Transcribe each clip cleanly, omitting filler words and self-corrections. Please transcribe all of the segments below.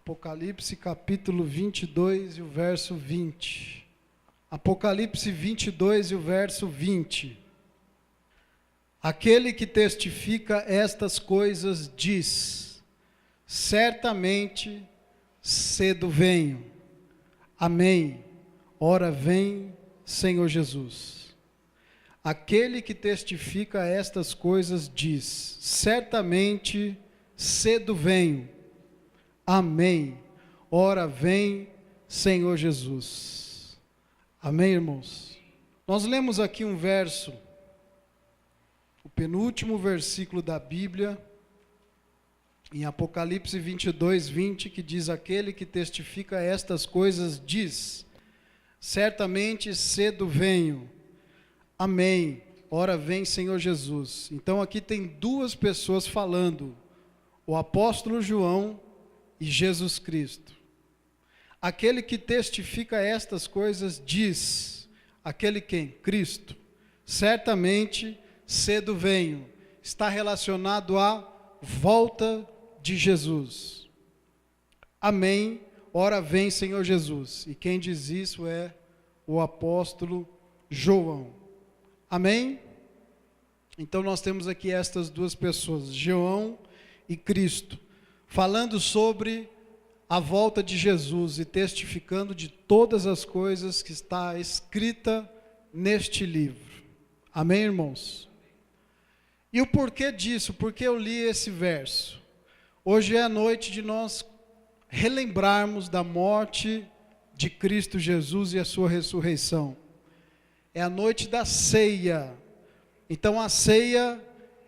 Apocalipse capítulo 22 e o verso 20. Apocalipse 22 e o verso 20. Aquele que testifica estas coisas diz: certamente cedo venho. Amém. Ora vem, Senhor Jesus. Aquele que testifica estas coisas diz: certamente cedo venho. Amém. Ora vem, Senhor Jesus. Amém, irmãos? Nós lemos aqui um verso, o penúltimo versículo da Bíblia, em Apocalipse 22, 20, que diz: aquele que testifica estas coisas diz: certamente cedo venho. Amém. Ora vem, Senhor Jesus. Então aqui tem duas pessoas falando, o apóstolo João e Jesus Cristo. Aquele que testifica estas coisas diz, aquele quem? Cristo. Certamente cedo venho. Está relacionado à volta de Jesus. Amém. Ora vem, Senhor Jesus. E quem diz isso é o apóstolo João. Amém? Então nós temos aqui estas duas pessoas, João e Cristo, falando sobre a volta de Jesus e testificando de todas as coisas que está escrita neste livro. Amém, irmãos? E o porquê disso? Porque eu li esse verso. Hoje é a noite de nós relembrarmos da morte de Cristo Jesus e a sua ressurreição. É a noite da ceia. Então a ceia,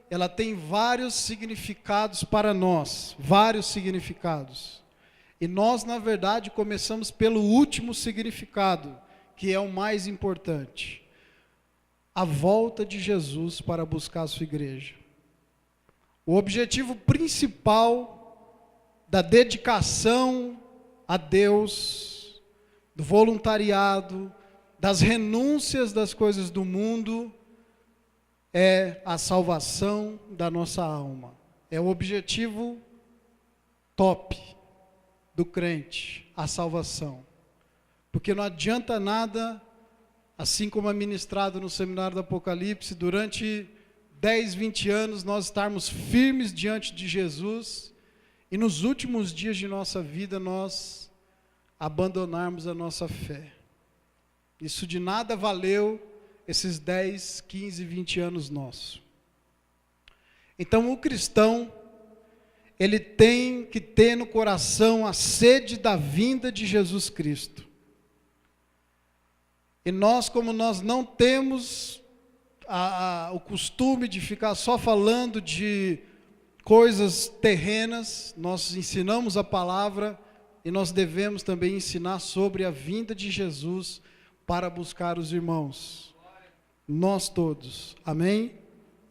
ela tem vários significados para nós, vários significados. E nós, na verdade, começamos pelo último significado, que é o mais importante: a volta de Jesus para buscar a sua igreja. O objetivo principal da dedicação a Deus, do voluntariado, das renúncias das coisas do mundo, é a salvação da nossa alma. É o objetivo top do crente, a salvação. Porque não adianta nada, assim como é ministrado no seminário do Apocalipse, durante 10, 20 anos nós estarmos firmes diante de Jesus e nos últimos dias de nossa vida nós abandonarmos a nossa fé. Isso de nada valeu esses 10, 15, 20 anos nossos. Então o cristão, ele tem que ter no coração a sede da vinda de Jesus Cristo. E nós, como nós não temos o costume de ficar só falando de coisas terrenas, nós ensinamos a palavra e nós devemos também ensinar sobre a vinda de Jesus para buscar os irmãos. Nós todos. Amém?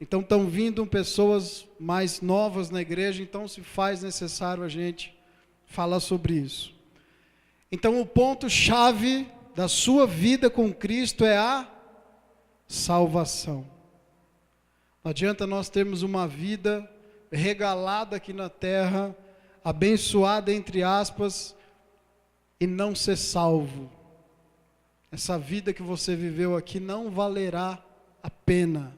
Então estão vindo pessoas mais novas na igreja, então se faz necessário a gente falar sobre isso. Então o ponto-chave da sua vida com Cristo é a salvação. Não adianta nós termos uma vida regalada aqui na terra, abençoada entre aspas, e não ser salvo. Essa vida que você viveu aqui não valerá a pena.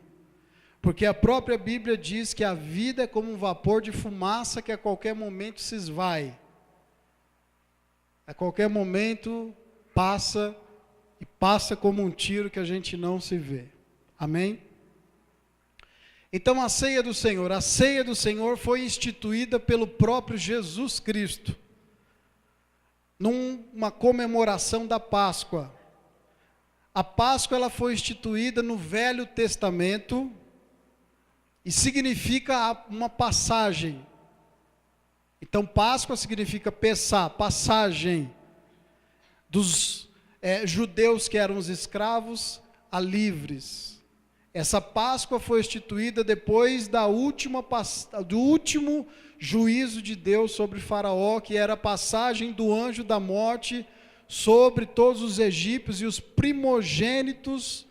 Porque a própria Bíblia diz que a vida é como um vapor de fumaça que a qualquer momento se esvai. A qualquer momento passa, e passa como um tiro que a gente não se vê. Amém? Então a ceia do Senhor foi instituída pelo próprio Jesus Cristo, numa comemoração da Páscoa. A Páscoa ela foi instituída no Velho Testamento e significa uma passagem. Então Páscoa significa Pessá, passagem dos judeus que eram os escravos a livres. Essa Páscoa foi instituída depois do último juízo de Deus sobre Faraó, que era a passagem do anjo da morte sobre todos os egípcios, e os primogênitos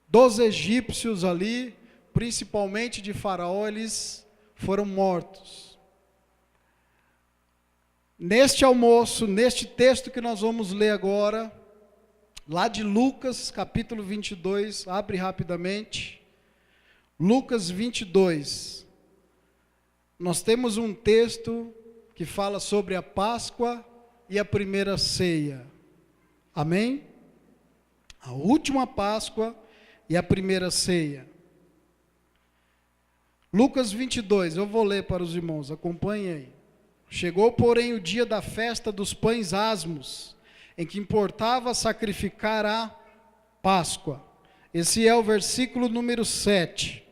dos egípcios ali, principalmente de Faraó, eles foram mortos. neste almoço, neste texto que nós vamos ler agora, lá de Lucas, capítulo 22, abre rapidamente. Lucas 22. Nós temos um texto que fala sobre a Páscoa e a primeira ceia. Amém? A última Páscoa e a primeira ceia. Lucas 22, eu vou ler para os irmãos, acompanhem aí. Chegou, porém, o dia da festa dos pães asmos, em que importava sacrificar a Páscoa. Esse é o versículo número 7.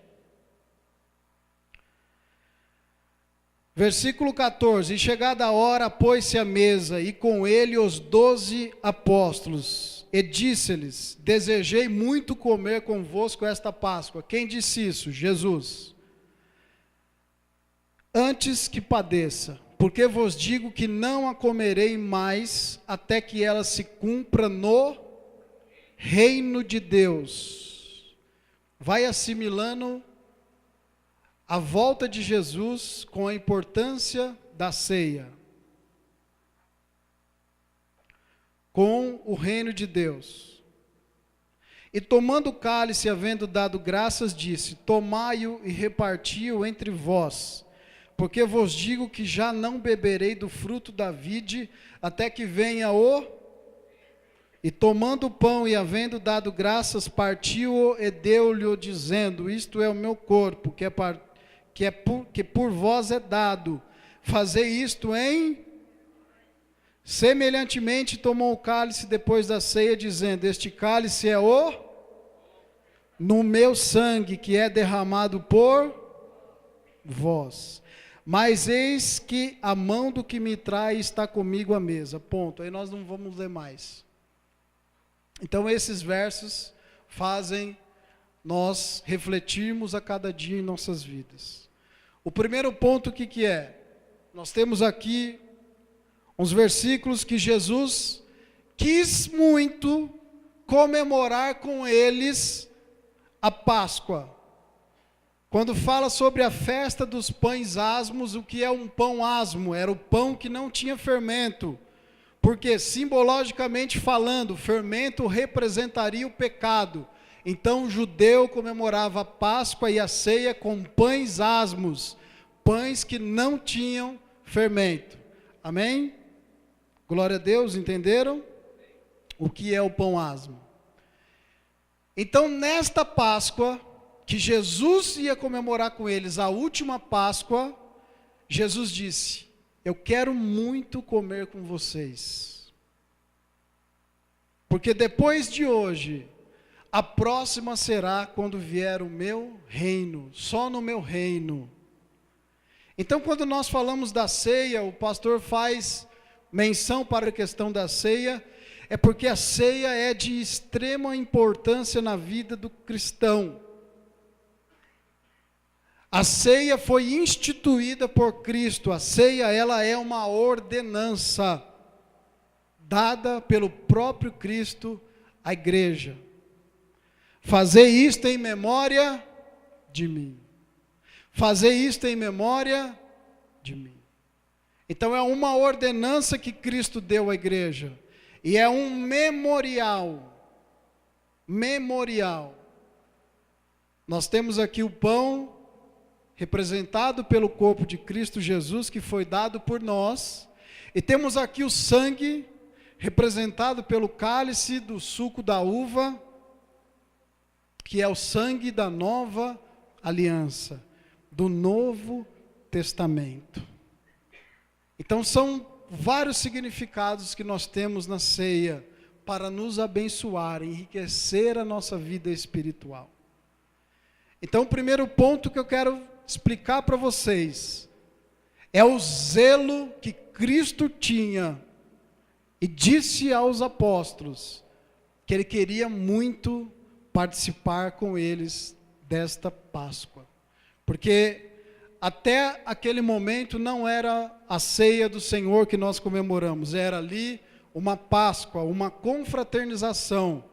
Versículo 14, e chegada a hora, pôs-se à mesa, e com ele os 12 apóstolos, e disse-lhes, desejei muito comer convosco esta Páscoa. Quem disse isso? Jesus. Antes que padeça, porque vos digo que não a comerei mais, até que ela se cumpra no reino de Deus. Vai assimilando a volta de Jesus com a importância da ceia, com o reino de Deus. E tomando o cálice, havendo dado graças, disse, tomai-o e reparti-o entre vós, porque vos digo que já não beberei do fruto da vide, até que venha o... E tomando o pão e havendo dado graças, partiu-o e deu-lhe, dizendo, isto é o meu corpo, que por vós é dado, fazei isto em... Semelhantemente tomou o cálice depois da ceia, dizendo, este cálice é no meu sangue, que é derramado por vós. Mas eis que a mão do que me trai está comigo à mesa. Ponto. Aí nós não vamos ler mais. Então esses versos fazem nós refletirmos a cada dia em nossas vidas. O primeiro ponto, o que é? Nós temos aqui uns versículos que Jesus quis muito comemorar com eles a Páscoa. Quando fala sobre a festa dos pães asmos, o que é um pão asmo? Era o pão que não tinha fermento. Porque, simbologicamente falando, o fermento representaria o pecado. Então o judeu comemorava a Páscoa e a ceia com pães asmos, pães que não tinham fermento. Amém? Glória a Deus, entenderam? O que é o pão asmo? Então nesta Páscoa, que Jesus ia comemorar com eles, a última Páscoa, Jesus disse, eu quero muito comer com vocês. Porque depois de hoje, a próxima será quando vier o meu reino, só no meu reino. Então, quando nós falamos da ceia, o pastor faz menção para a questão da ceia, é porque a ceia é de extrema importância na vida do cristão. A ceia foi instituída por Cristo, a ceia ela é uma ordenança, dada pelo próprio Cristo à igreja. Fazer isto em memória de mim. Fazer isto em memória de mim. Então é uma ordenança que Cristo deu à igreja. E é um memorial. Memorial. Nós temos aqui o pão, representado pelo corpo de Cristo Jesus, que foi dado por nós. E temos aqui o sangue, representado pelo cálice do suco da uva, que é o sangue da nova aliança, do Novo Testamento. Então são vários significados que nós temos na ceia, para nos abençoar, enriquecer a nossa vida espiritual. Então o primeiro ponto que eu quero explicar para vocês, é o zelo que Cristo tinha, e disse aos apóstolos, que Ele queria muito participar com eles desta Páscoa, porque até aquele momento não era a ceia do Senhor que nós comemoramos, era ali uma Páscoa, uma confraternização.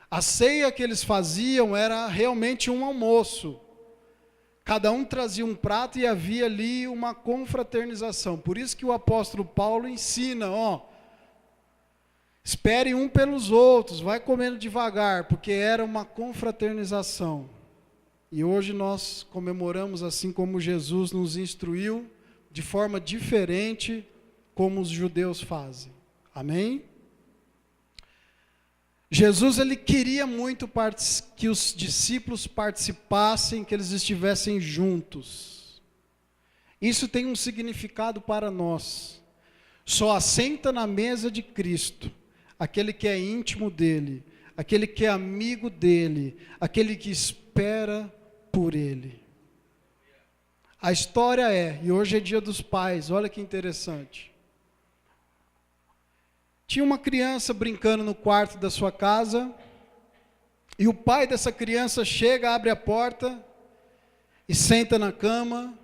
A ceia que eles faziam era realmente um almoço. Cada um trazia um prato e havia ali uma confraternização. Por isso que o apóstolo Paulo ensina, espere um pelos outros, vai comendo devagar, porque era uma confraternização. E hoje nós comemoramos assim como Jesus nos instruiu, de forma diferente, como os judeus fazem. Amém? Jesus, ele queria muito que os discípulos participassem, que eles estivessem juntos. Isso tem um significado para nós. Só assenta na mesa de Cristo aquele que é íntimo dele, aquele que é amigo dele, aquele que espera por ele. A história e hoje é dia dos pais, olha que interessante. Tinha uma criança brincando no quarto da sua casa, e o pai dessa criança chega, abre a porta, e senta na cama,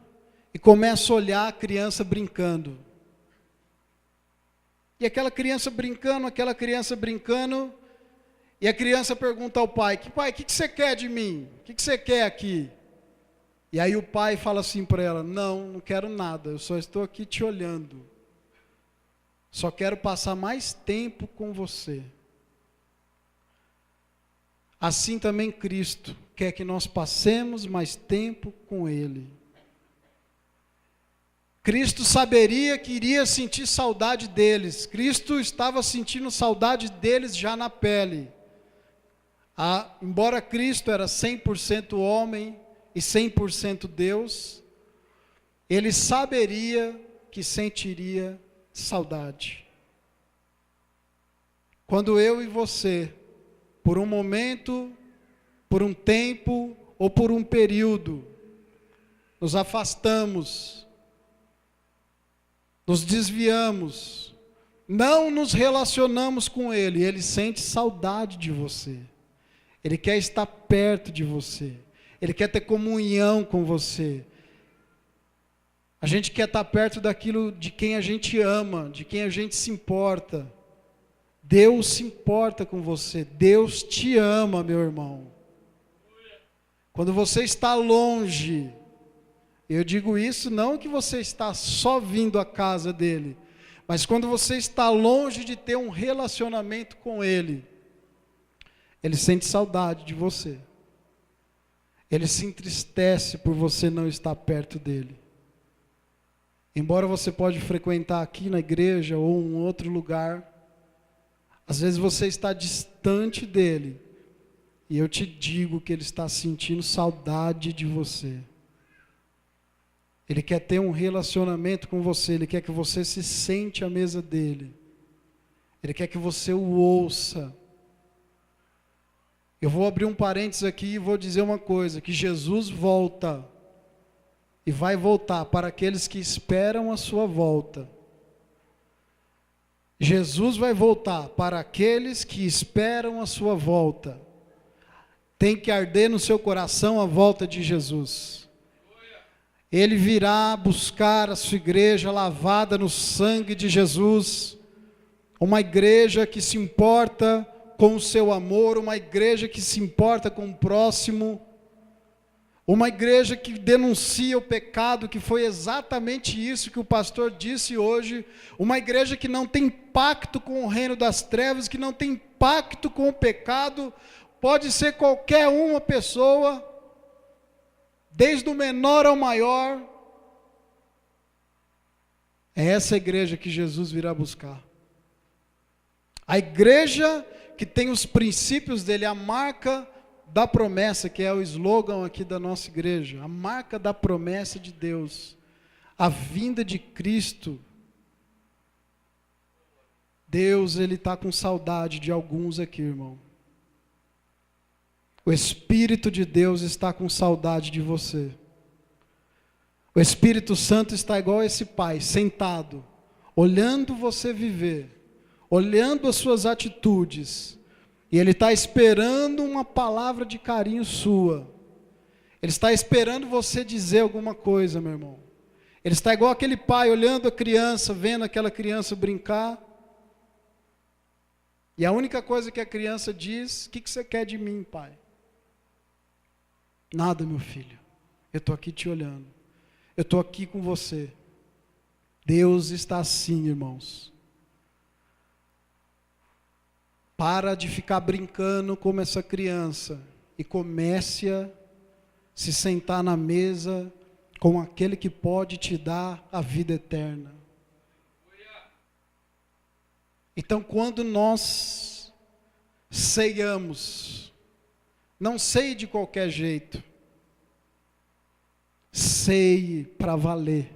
e começa a olhar a criança brincando. E aquela criança brincando, e a criança pergunta ao pai, pai, o que você quer de mim? O que você quer aqui? E aí o pai fala assim para ela, não quero nada, eu só estou aqui te olhando. Só quero passar mais tempo com você. Assim também Cristo quer que nós passemos mais tempo com Ele. Cristo saberia que iria sentir saudade deles. Cristo estava sentindo saudade deles já na pele. Embora Cristo era 100% homem e 100% Deus, Ele saberia que sentiria saudade. Quando eu e você, por um momento, por um tempo ou por um período, nos afastamos, nos desviamos, não nos relacionamos com Ele, Ele sente saudade de você. Ele quer estar perto de você. Ele quer ter comunhão com você. A gente quer estar perto daquilo de quem a gente ama, de quem a gente se importa. Deus se importa com você. Deus te ama, meu irmão. Quando você está longe, eu digo isso não que você está só vindo à casa dele, mas quando você está longe de ter um relacionamento com ele, ele sente saudade de você. Ele se entristece por você não estar perto dele. Embora você pode frequentar aqui na igreja ou em outro lugar, às vezes você está distante dele, e eu te digo que ele está sentindo saudade de você. Ele quer ter um relacionamento com você, ele quer que você se sente à mesa dele. Ele quer que você o ouça. Eu vou abrir um parênteses aqui e vou dizer uma coisa, que Jesus volta. E vai voltar para aqueles que esperam a sua volta. Jesus vai voltar para aqueles que esperam a sua volta. Tem que arder no seu coração a volta de Jesus. Ele virá buscar a sua igreja lavada no sangue de Jesus. Uma igreja que se importa com o seu amor, uma igreja que se importa com o próximo. Uma igreja que denuncia o pecado, que foi exatamente isso que o pastor disse hoje. Uma igreja que não tem pacto com o reino das trevas, que não tem pacto com o pecado. Pode ser qualquer uma pessoa, desde o menor ao maior. É essa igreja que Jesus virá buscar. A igreja que tem os princípios dele, a marca da promessa, que é o slogan aqui da nossa igreja, a marca da promessa de Deus, a vinda de Cristo. Deus, ele está com saudade de alguns aqui, irmão. O Espírito de Deus está com saudade de você. O Espírito Santo está igual a esse pai, sentado, olhando você viver, olhando as suas atitudes, e Ele está esperando uma palavra de carinho sua. Ele está esperando você dizer alguma coisa, meu irmão. Ele está igual aquele pai olhando a criança, vendo aquela criança brincar. E a única coisa que a criança diz: o que você quer de mim, pai? Nada, meu filho. Eu estou aqui te olhando. Eu estou aqui com você. Deus está assim, irmãos. Para de ficar brincando como essa criança e comece a se sentar na mesa com aquele que pode te dar a vida eterna. Então, quando nós ceiamos, não ceie de qualquer jeito, ceie para valer.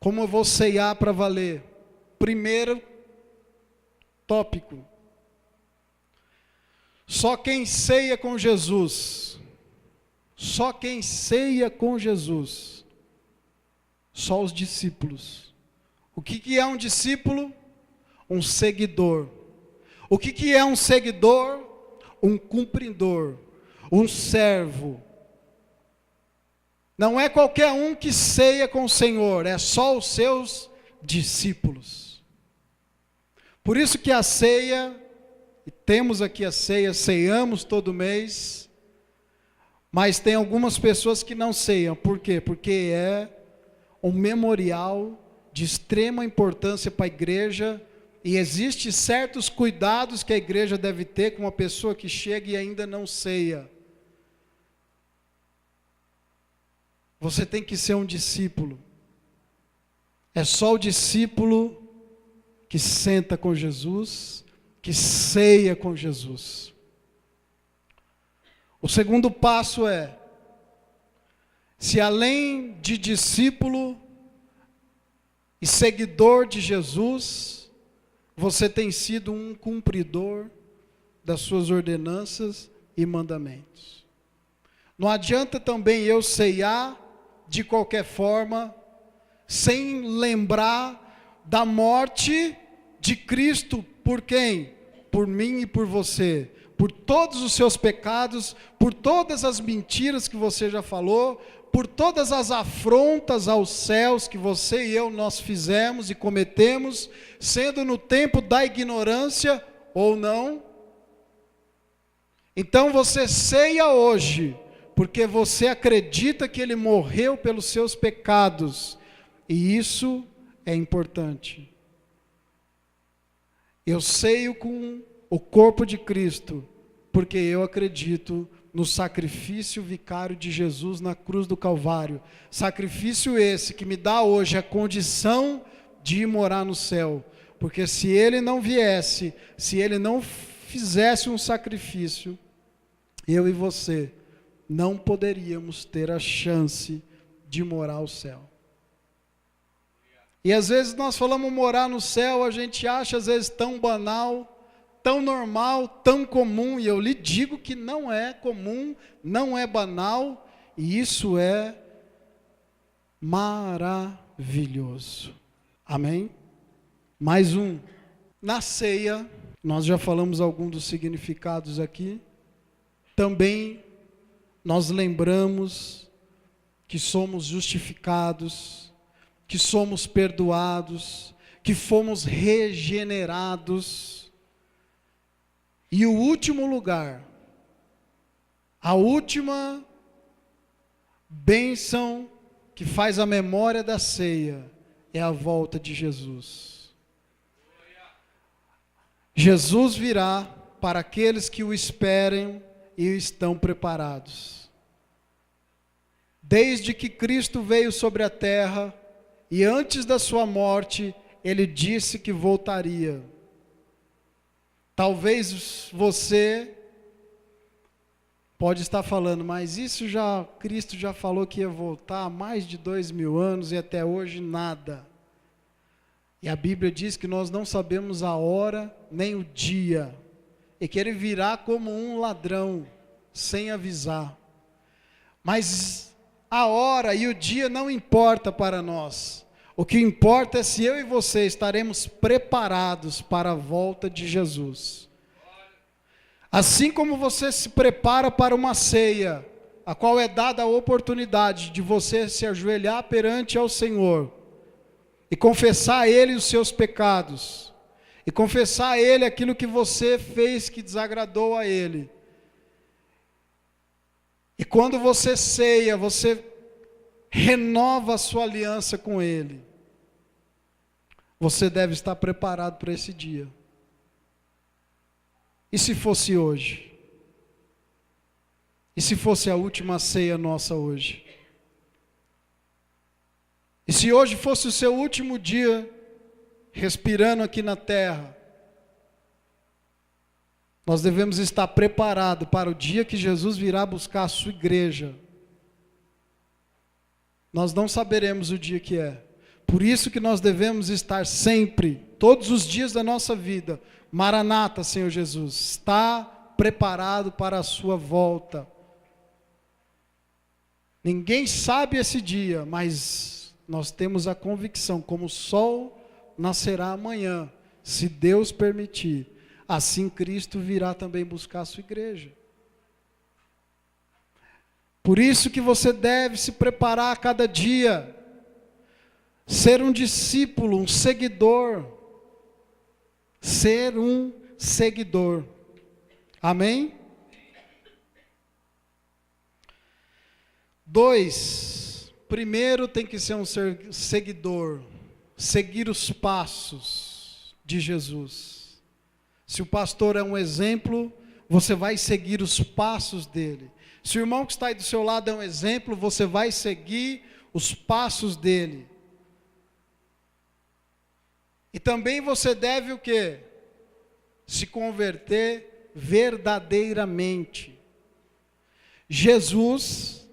Como eu vou ceiar para valer? Primeiro tópico: só quem ceia com Jesus, só quem ceia com Jesus, só os discípulos. O que é um discípulo? Um seguidor. O que é um seguidor? Um cumpridor, um servo. Não é qualquer um que ceia com o Senhor, é só os seus discípulos. Por isso que a ceia, e temos aqui a ceia, ceiamos todo mês, mas tem algumas pessoas que não ceiam. Por quê? Porque é um memorial de extrema importância para a igreja, e existem certos cuidados que a igreja deve ter com uma pessoa que chega e ainda não ceia. Você tem que ser um discípulo. É só o discípulo que senta com Jesus, que ceia com Jesus. O segundo passo é: se além de discípulo e seguidor de Jesus, você tem sido um cumpridor das suas ordenanças e mandamentos. Não adianta também eu ceiar de qualquer forma, sem lembrar da morte de Cristo. Por quem? Por mim e por você. Por todos os seus pecados, por todas as mentiras que você já falou, por todas as afrontas aos céus que você e eu nós fizemos e cometemos, sendo no tempo da ignorância ou não. Então você ceia hoje, porque você acredita que Ele morreu pelos seus pecados, e isso é importante. Eu ceio com o corpo de Cristo, porque eu acredito no sacrifício vicário de Jesus na cruz do Calvário. Sacrifício esse que me dá hoje a condição de ir morar no céu. Porque se Ele não viesse, se Ele não fizesse um sacrifício, eu e você não poderíamos ter a chance de morar ao céu. E às vezes nós falamos morar no céu, a gente acha às vezes tão banal, tão normal, tão comum, e eu lhe digo que não é comum, não é banal, e isso é maravilhoso. Amém? Mais um. Na ceia, nós já falamos alguns dos significados aqui, também nós lembramos que somos justificados, que somos perdoados, que fomos regenerados. E o último lugar, a última bênção que faz a memória da ceia, é a volta de Jesus. Jesus virá para aqueles que o esperem e estão preparados. Desde que Cristo veio sobre a terra, e antes da sua morte, Ele disse que voltaria. Talvez você pode estar falando, mas isso já, Cristo já falou que ia voltar há mais de 2000 anos e até hoje nada. E a Bíblia diz que nós não sabemos a hora nem o dia, e que Ele virá como um ladrão, sem avisar. Mas a hora e o dia não importa para nós. O que importa é se eu e você estaremos preparados para a volta de Jesus. Assim como você se prepara para uma ceia, a qual é dada a oportunidade de você se ajoelhar perante ao Senhor e confessar a Ele os seus pecados, e confessar a Ele aquilo que você fez que desagradou a Ele. E quando você ceia, você renova a sua aliança com Ele. Você deve estar preparado para esse dia. E se fosse hoje? E se fosse a última ceia nossa hoje? E se hoje fosse o seu último dia respirando aqui na terra? Nós devemos estar preparados para o dia que Jesus virá buscar a sua igreja. Nós não saberemos o dia que é. Por isso que nós devemos estar sempre, todos os dias da nossa vida, Maranata, Senhor Jesus, está preparado para a sua volta. Ninguém sabe esse dia, mas nós temos a convicção, como o sol nascerá amanhã, se Deus permitir. Assim Cristo virá também buscar a sua igreja. Por isso que você deve se preparar a cada dia, ser um discípulo, um seguidor, ser um seguidor. Amém? 2, primeiro tem que ser um seguidor, seguir os passos de Jesus. Se o pastor é um exemplo, você vai seguir os passos dele. Se o irmão que está aí do seu lado é um exemplo, você vai seguir os passos dele. E também você deve o quê? Se converter verdadeiramente. Jesus,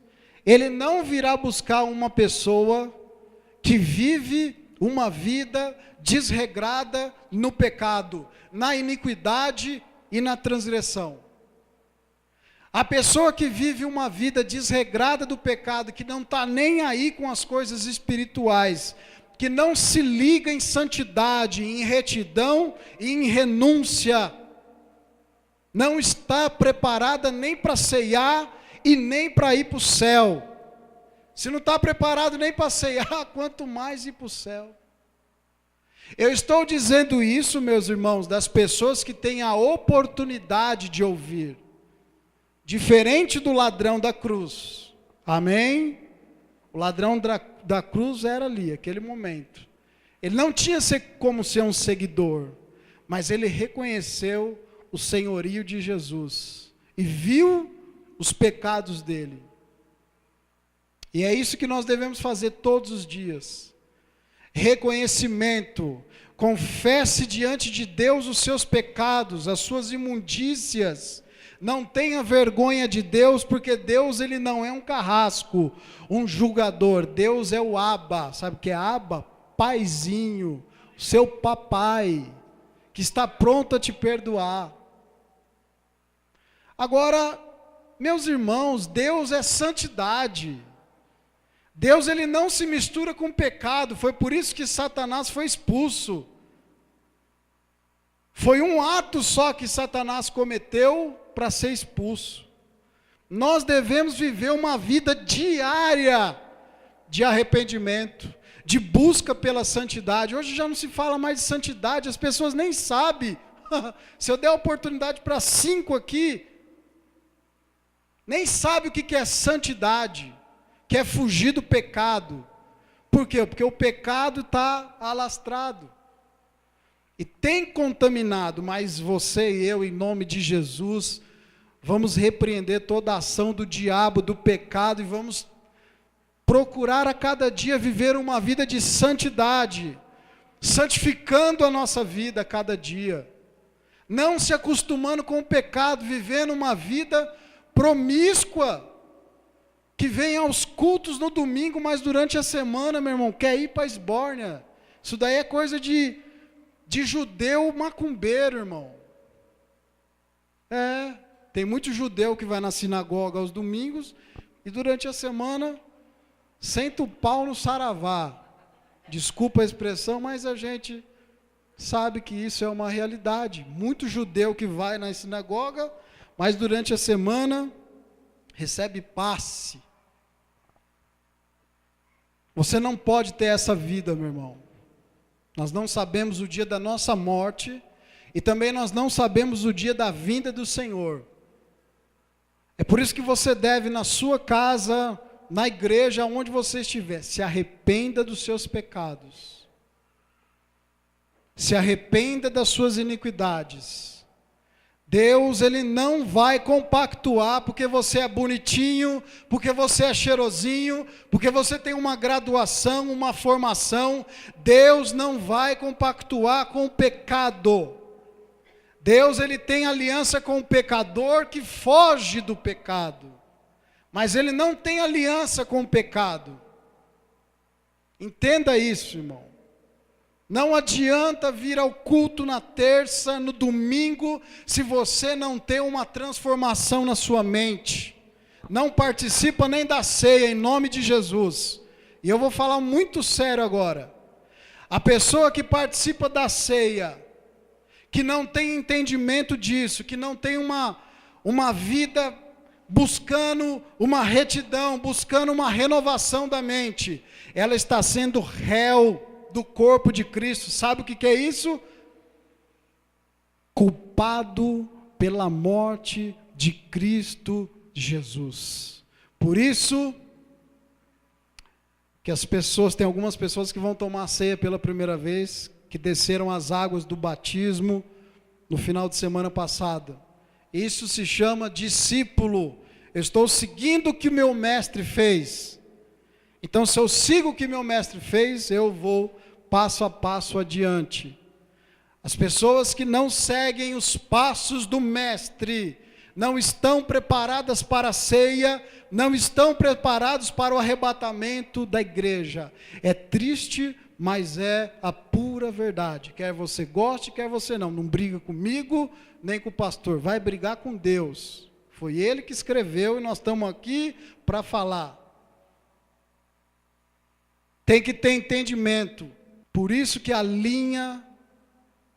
Ele não virá buscar uma pessoa que vive uma vida desregrada no pecado, na iniquidade e na transgressão. A pessoa que vive uma vida desregrada do pecado, que não está nem aí com as coisas espirituais, que não se liga em santidade, em retidão e em renúncia, não está preparada nem para ceiar e nem para ir para o céu. Se não está preparado nem para ceiar, quanto mais ir para o céu. Eu estou dizendo isso, meus irmãos, das pessoas que têm a oportunidade de ouvir. Diferente do ladrão da cruz. Amém? O ladrão da cruz era ali, aquele momento. Ele não tinha como ser um seguidor, mas ele reconheceu o senhorio de Jesus e viu os pecados dele. E é isso que nós devemos fazer todos os dias. Reconhecimento, confesse diante de Deus os seus pecados, as suas imundícias. Não tenha vergonha de Deus, porque Deus ele não é um carrasco, um julgador. Deus é o Abba, sabe o que é Abba? Paizinho, seu papai, que está pronto a te perdoar. Agora, meus irmãos, Deus é santidade. Deus ele não se mistura com pecado, foi por isso que Satanás foi expulso. Foi um ato só que Satanás cometeu para ser expulso. Nós devemos viver uma vida diária de arrependimento, de busca pela santidade. Hoje já não se fala mais de santidade, as pessoas nem sabem. Se eu der a oportunidade para 5 aqui, nem sabe o que é santidade. Quer fugir do pecado. Por quê? Porque o pecado está alastrado. E tem contaminado, mas você e eu, em nome de Jesus, vamos repreender toda a ação do diabo, do pecado, e vamos procurar a cada dia viver uma vida de santidade, santificando a nossa vida a cada dia. Não se acostumando com o pecado, vivendo uma vida promíscua, que vem aos cultos no domingo, mas durante a semana, meu irmão, quer ir para a esbórnia. Isso daí é coisa de judeu macumbeiro, irmão. Tem muito judeu que vai na sinagoga aos domingos, e durante a semana, senta o pau no saravá. Desculpa a expressão, mas a gente sabe que isso é uma realidade. Muito judeu que vai na sinagoga, mas durante a semana, recebe passe. Você não pode ter essa vida, meu irmão. Nós não sabemos o dia da nossa morte, e também nós não sabemos o dia da vinda do Senhor. É por isso que você deve, na sua casa, na igreja, onde você estiver, se arrependa dos seus pecados. Se arrependa das suas iniquidades. Deus, Ele não vai compactuar porque você é bonitinho, porque você é cheirosinho, porque você tem uma graduação, uma formação. Deus não vai compactuar com o pecado. Deus, Ele tem aliança com o pecador que foge do pecado. Mas Ele não tem aliança com o pecado. Entenda isso, irmão. Não adianta vir ao culto na terça, no domingo, se você não tem uma transformação na sua mente. Não participa nem da ceia, em nome de Jesus. E eu vou falar muito sério agora. A pessoa que participa da ceia, que não tem entendimento disso, que não tem uma vida buscando uma retidão, buscando uma renovação da mente, ela está sendo réu do corpo de Cristo. Sabe o que é isso? Culpado pela morte de Cristo Jesus. Por isso que as pessoas, tem algumas pessoas que vão tomar a ceia pela primeira vez, que desceram as águas do batismo no final de semana passada. Isso se chama discípulo. Eu estou seguindo o que meu mestre fez. Então, se eu sigo o que meu mestre fez, eu vou passo a passo adiante. As pessoas que não seguem os passos do mestre, não estão preparadas para a ceia, não estão preparados para o arrebatamento da igreja. É triste, mas é a pura verdade. Quer você goste, quer você não. Não briga comigo, nem com o pastor. Vai brigar com Deus. Foi Ele que escreveu e nós estamos aqui para falar. Tem que ter entendimento. Por isso que a linha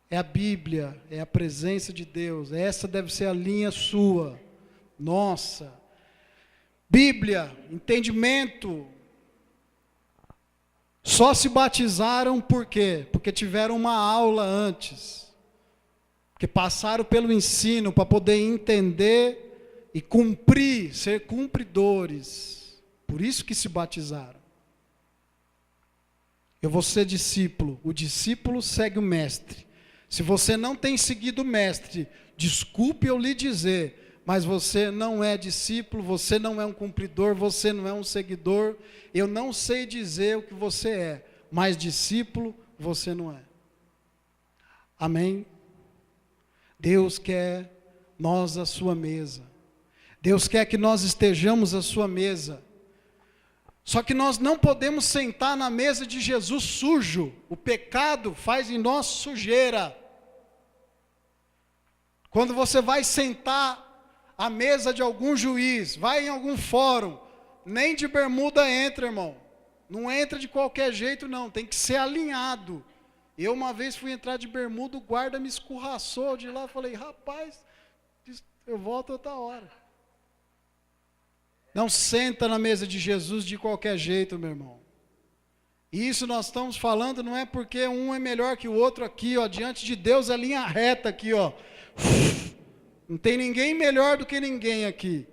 é a Bíblia, é a presença de Deus. Essa deve ser a linha sua. Nossa. Bíblia, entendimento. Só se batizaram por quê? Porque tiveram uma aula antes. Porque passaram pelo ensino para poder entender e cumprir, ser cumpridores. Por isso que se batizaram. Eu vou ser discípulo. O discípulo segue o mestre. Se você não tem seguido o mestre, desculpe eu lhe dizer, mas você não é discípulo, você não é um cumpridor, você não é um seguidor. Eu não sei dizer o que você é, mas discípulo você não é. Amém? Deus quer nós à sua mesa. Deus quer que nós estejamos à sua mesa. Só que nós não podemos sentar na mesa de Jesus sujo. O pecado faz em nós sujeira. Quando você vai sentar à mesa de algum juiz, vai em algum fórum, nem de bermuda entra, irmão. Não entra de qualquer jeito, não. Tem que ser alinhado. Eu uma vez fui entrar de bermuda, o guarda me escorraçou de lá. Falei, rapaz, eu volto outra hora. Não senta na mesa de Jesus de qualquer jeito, meu irmão. E isso nós estamos falando não é porque um é melhor que o outro aqui, ó. Diante de Deus é linha reta aqui, ó. Não tem ninguém melhor do que ninguém aqui.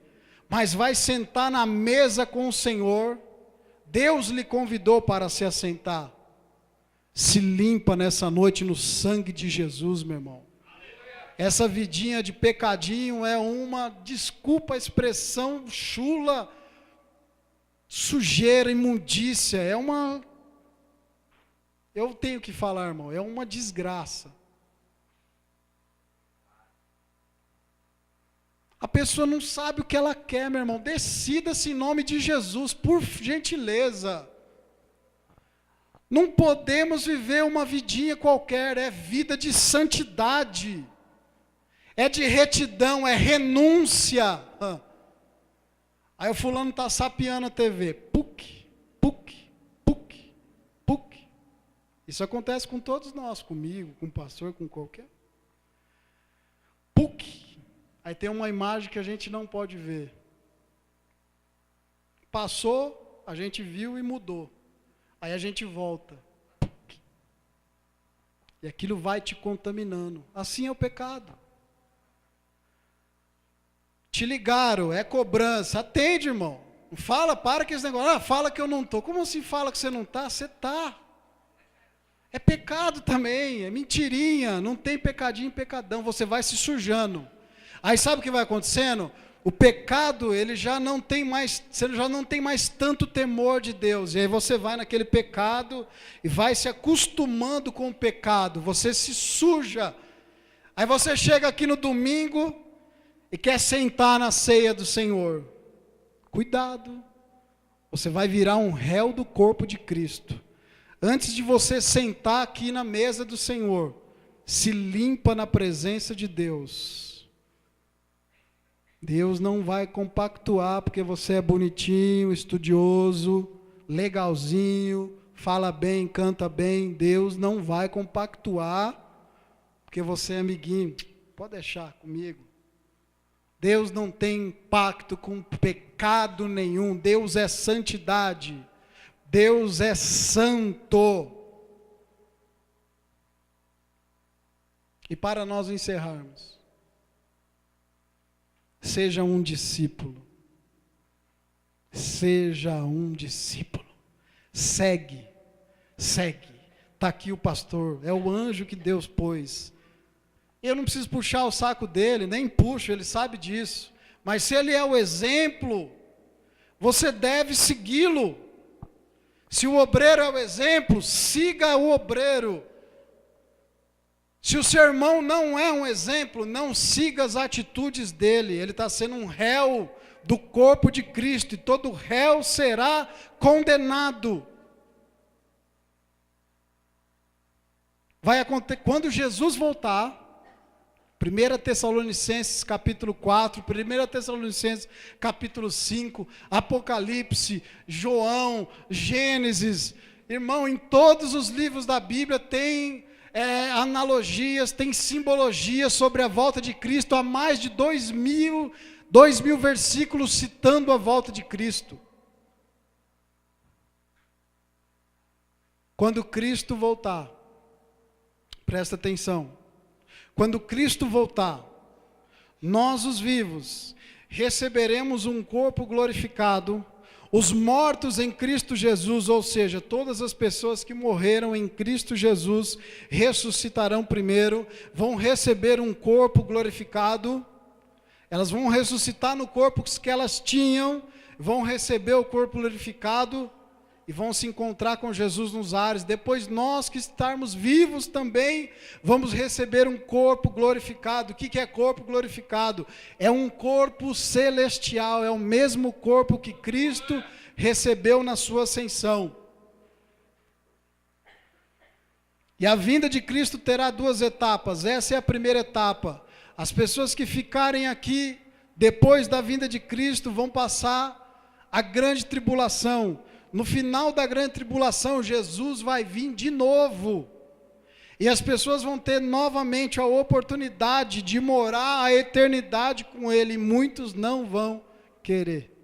Mas vai sentar na mesa com o Senhor. Deus lhe convidou para se assentar. Se limpa nessa noite no sangue de Jesus, meu irmão. Essa vidinha de pecadinho é uma, desculpa a expressão chula, sujeira, imundícia, é uma, eu tenho que falar, irmão, é uma desgraça. A pessoa não sabe o que ela quer, meu irmão. Decida-se em nome de Jesus, por gentileza. Não podemos viver uma vidinha qualquer, é vida de santidade. É de retidão, é renúncia. Aí o fulano está sapeando a TV. Puc, puc, puc, puc. Isso acontece com todos nós, comigo, com o pastor, com qualquer. Puc. Aí tem uma imagem que a gente não pode ver. Passou, a gente viu e mudou. Aí a gente volta. Puc. E aquilo vai te contaminando. Assim é o pecado. te ligaram, é cobrança. Atende, irmão. Não fala, para que esse negócio. Fala que eu não estou. Como assim fala que você não está? Você está. É pecado também, é mentirinha. Não tem pecadinho, pecadão. Você vai se sujando. Aí sabe o que vai acontecendo? O pecado, ele já não tem mais, você já não tem mais tanto temor de Deus. E aí você vai naquele pecado e vai se acostumando com o pecado. Você se suja. Aí você chega aqui no domingo e quer sentar na ceia do Senhor. Cuidado. Você vai virar um réu do corpo de Cristo. Antes de você sentar aqui na mesa do Senhor, se limpa na presença de Deus. Deus não vai compactuar porque você é bonitinho, estudioso, legalzinho, fala bem, canta bem. Deus não vai compactuar porque você é amiguinho. Pode deixar comigo. Deus não tem pacto com pecado nenhum. Deus é santidade. Deus é santo. E para nós encerrarmos, seja um discípulo. Seja um discípulo. Segue. Está aqui o pastor, é o anjo que Deus pôs. Eu não preciso puxar o saco dele, nem puxo, ele sabe disso. Mas se ele é o exemplo, você deve segui-lo. Se o obreiro é o exemplo, siga o obreiro. Se o seu irmão não é um exemplo, não siga as atitudes dele. Ele está sendo um réu do corpo de Cristo, e todo réu será condenado. Vai acontecer, quando Jesus voltar, 1 Tessalonicenses capítulo 4, 1 Tessalonicenses capítulo 5, Apocalipse, João, Gênesis, irmão, em todos os livros da Bíblia tem analogias, tem simbologias sobre a volta de Cristo, há mais de 2.000 versículos citando a volta de Cristo. Quando Cristo voltar, presta atenção, quando Cristo voltar, nós os vivos receberemos um corpo glorificado. Os mortos em Cristo Jesus, ou seja, todas as pessoas que morreram em Cristo Jesus, ressuscitarão primeiro, vão receber um corpo glorificado. Elas vão ressuscitar no corpo que elas tinham, vão receber o corpo glorificado e vão se encontrar com Jesus nos ares. Depois nós que estarmos vivos também, vamos receber um corpo glorificado. O que é corpo glorificado? É um corpo celestial, é o mesmo corpo que Cristo recebeu na sua ascensão. E a vinda de Cristo terá duas etapas. Essa é a primeira etapa. As pessoas que ficarem aqui, depois da vinda de Cristo, vão passar a grande tribulação. No final da grande tribulação, Jesus vai vir de novo. E as pessoas vão ter novamente a oportunidade de morar a eternidade com Ele. E muitos não vão querer.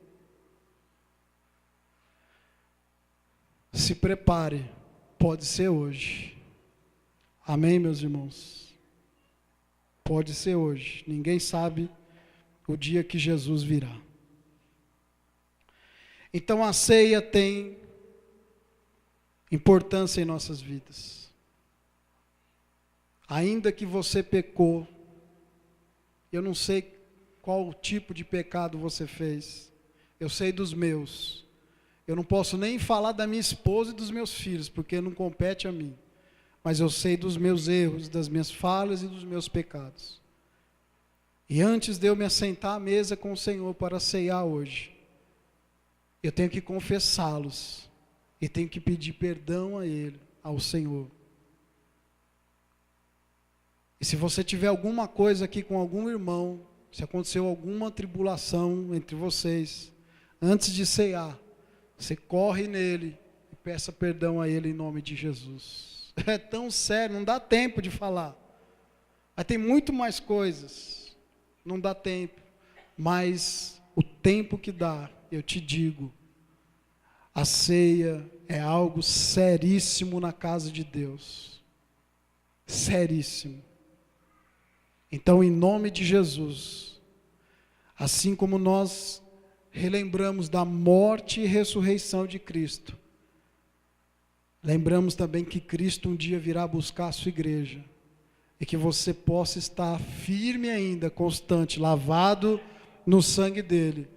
Se prepare, pode ser hoje. Amém, meus irmãos? Pode ser hoje. Ninguém sabe o dia que Jesus virá. Então a ceia tem importância em nossas vidas. Ainda que você pecou, eu não sei qual tipo de pecado você fez, eu sei dos meus. Eu não posso nem falar da minha esposa e dos meus filhos, porque não compete a mim. Mas eu sei dos meus erros, das minhas falhas e dos meus pecados. E antes de eu me assentar à mesa com o Senhor para ceiar hoje, eu tenho que confessá-los e tenho que pedir perdão a Ele, ao Senhor. E se você tiver alguma coisa aqui com algum irmão, se aconteceu alguma tribulação entre vocês, antes de ceiar, você corre nele e peça perdão a Ele em nome de Jesus. É tão sério, não dá tempo de falar. Mas tem muito mais coisas, não dá tempo, mas o tempo que dá, eu te digo, a ceia é algo seríssimo na casa de Deus. Seríssimo. Então, em nome de Jesus, Assim como nós relembramos da morte e ressurreição de Cristo, lembramos também que Cristo um dia virá buscar a sua igreja, e que você possa estar firme ainda, constante, lavado no sangue dele,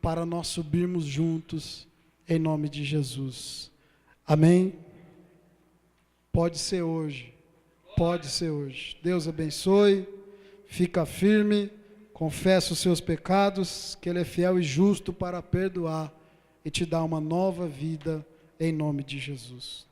para nós subirmos juntos, em nome de Jesus. Amém? Pode ser hoje, pode ser hoje. Deus abençoe, fica firme, confessa os seus pecados, que Ele é fiel e justo para perdoar e te dar uma nova vida, em nome de Jesus.